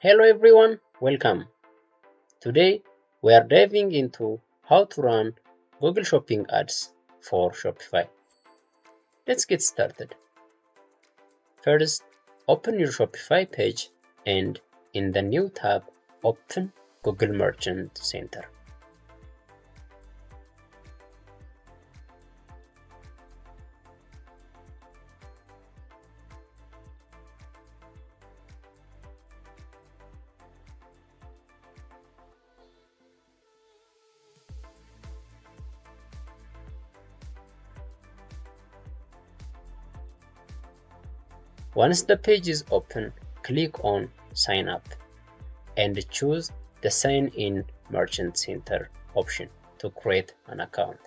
Hello everyone, welcome. Today we are diving into how to run Google Shopping ads for Shopify. Let's get started. First, open your Shopify page and in the new tab, open Google Merchant Center. Once the page is open, click on Sign Up and choose the Sign in Merchant Center option to create an account.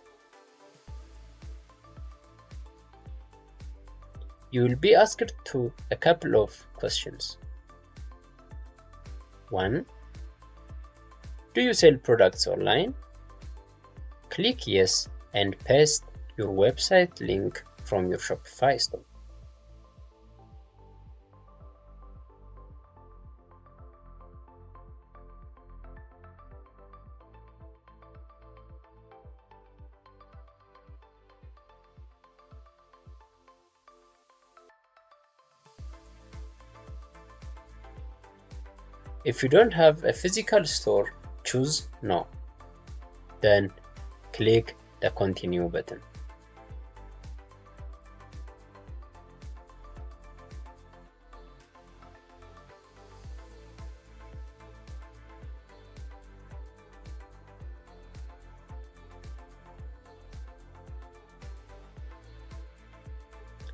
You will be asked a couple of questions. 1. Do you sell products online? Click Yes and paste your website link from your Shopify store. If you don't have a physical store, choose No. Then click the Continue button.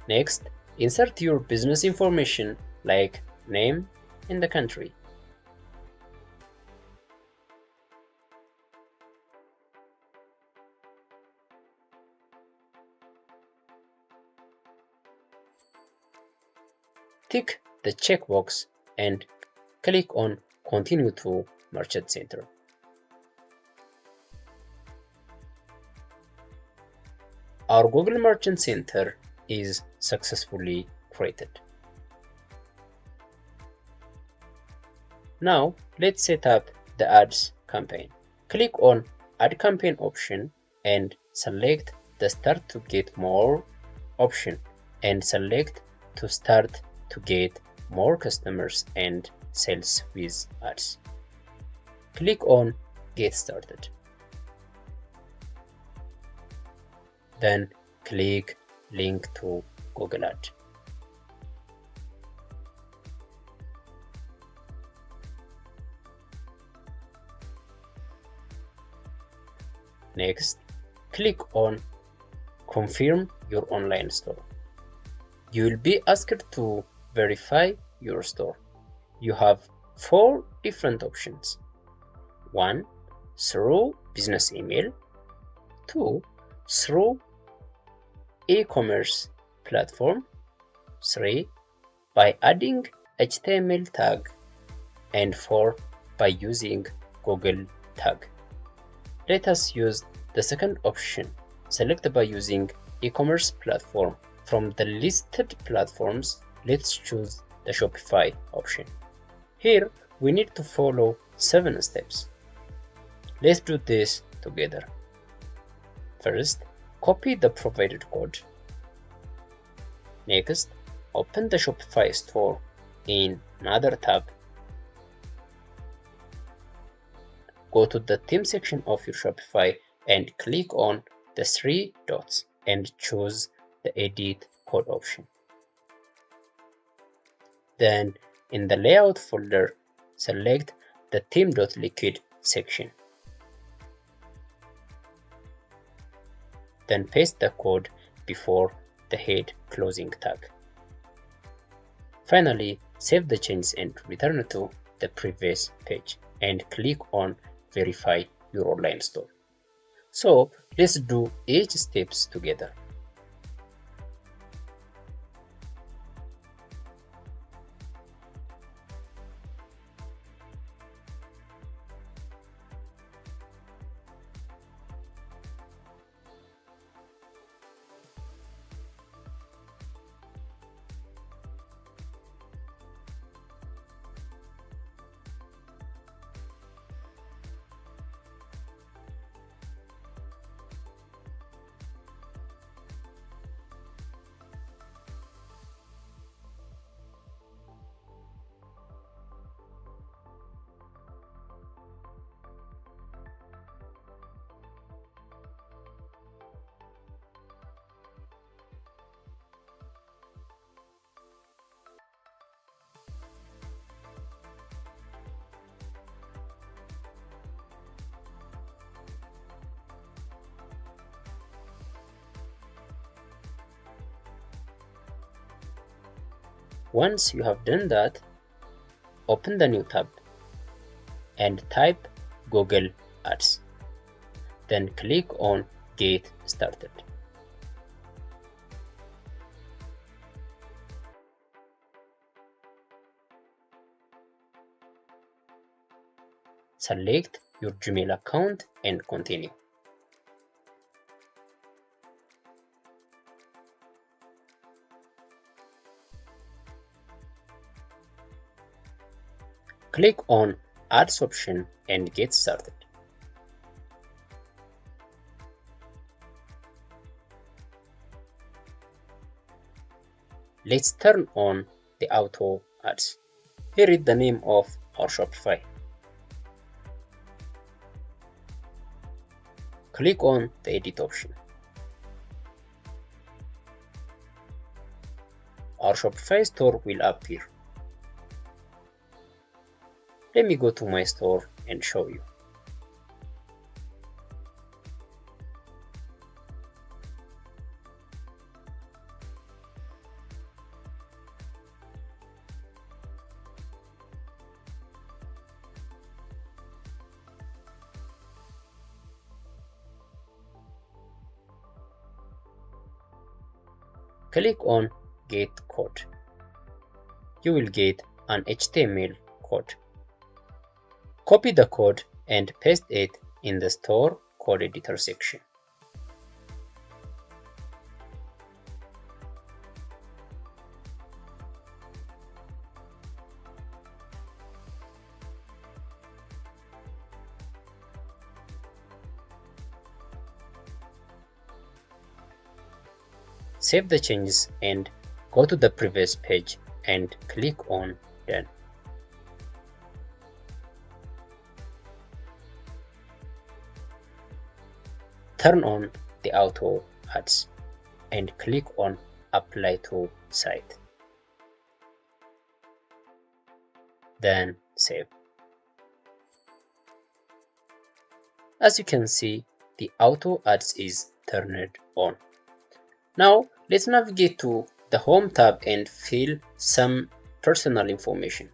Next, insert your business information like name and the country. Tick the checkbox and click on Continue to Merchant Center. Our Google Merchant Center is successfully created. Now let's set up the ads campaign. Click on Add Campaign option and select the Start to Get More option and select to start to get more customers and sales with ads. Click on Get Started. Then click Link to Google Ad. Next, click on Confirm your online store. You will be asked to verify your store. You have 4 different options. 1. Through business email. 2. Through e-commerce platform. 3. By adding HTML tag. And 4. By using Google tag. Let us use the second option. Select by using e-commerce platform. From the listed platforms, let's choose the Shopify option. Here, we need to follow 7 steps. Let's do this together. First, copy the provided code. Next, open the Shopify store in another tab. Go to the theme section of your Shopify and click on the 3 dots and choose the Edit Code option. Then, in the Layout folder, select the theme.liquid section. Then paste the code before the head closing tag. Finally, save the changes and return to the previous page and click on Verify your online store. So let's do each steps together. Once you have done that, open the new tab and type Google Ads. Then click on Get Started. Select your Gmail account and continue. Click on Ads option and get started. Let's turn on the auto ads. Here is the name of our Shopify. Click on the edit option. Our Shopify store will appear. Let me go to my store and show you. Click on Get Code. You will get an HTML code. Copy the code and paste it in the store code editor section. Save the changes and go to the previous page and click on Done. Turn on the auto ads and click on Apply to Site. Then save. As you can see, the auto ads is turned on. Now let's navigate to the Home tab and fill some personal information.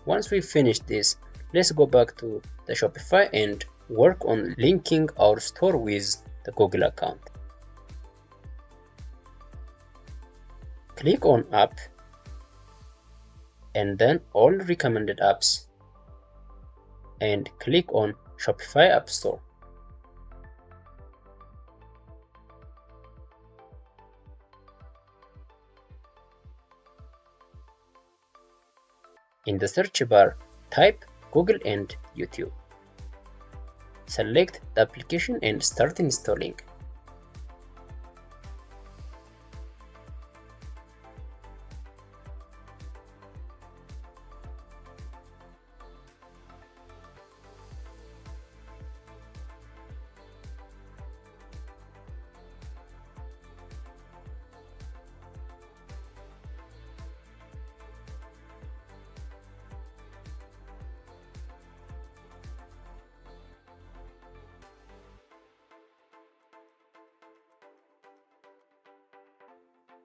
Once we finish this, let's go back to the Shopify and work on linking our store with the Google account. Click on App and then All Recommended Apps and click on Shopify App Store. In the search bar, type Google and YouTube. Select the application and start installing.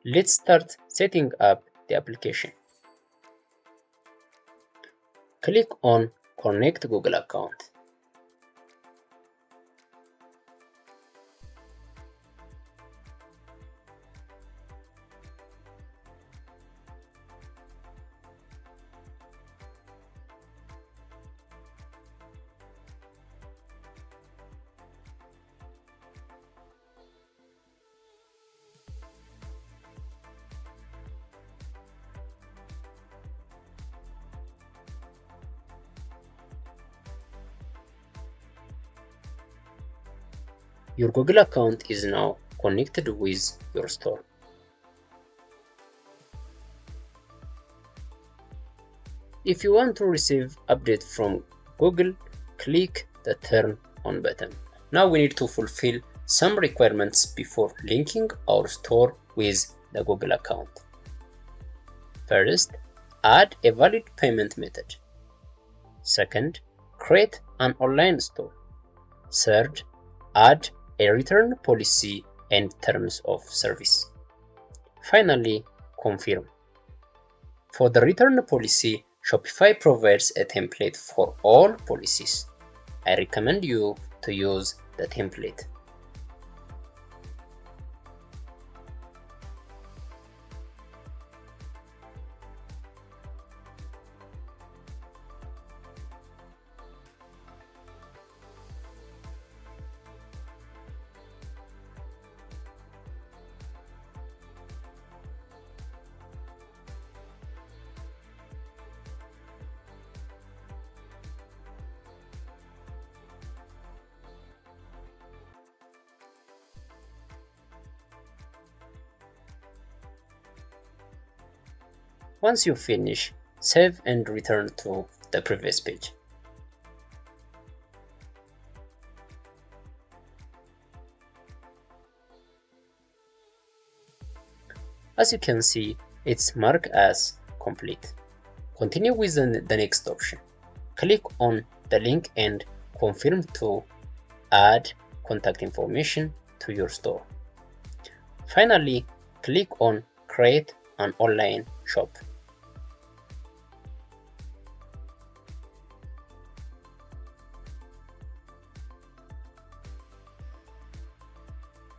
Let's start setting up the application. Click on Connect Google account. Your Google account is now connected with your store. If you want to receive updates from Google, click the Turn On button. Now we need to fulfill some requirements before linking our store with the Google account. First, add a valid payment method. Second, create an online store. Third, add a return policy and terms of service. Finally, confirm. For the return policy, Shopify provides a template for all policies. I recommend you to use the template. Once you finish, save and return to the previous page. As you can see, it's marked as complete. Continue with the next option. Click on the link and confirm to add contact information to your store. Finally, click on Create an online shop.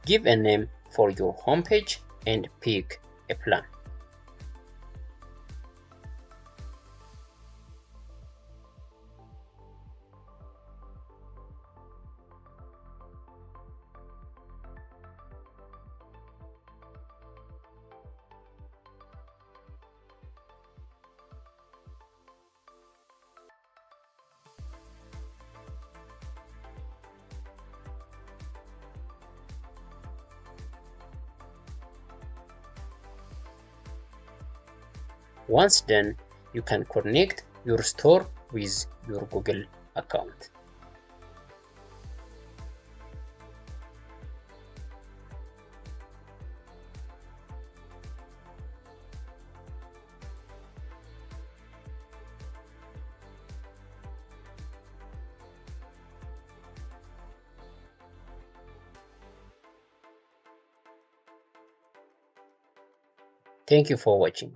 Give a name for your homepage and pick a plan. Once done, you can connect your store with your Google account. Thank you for watching.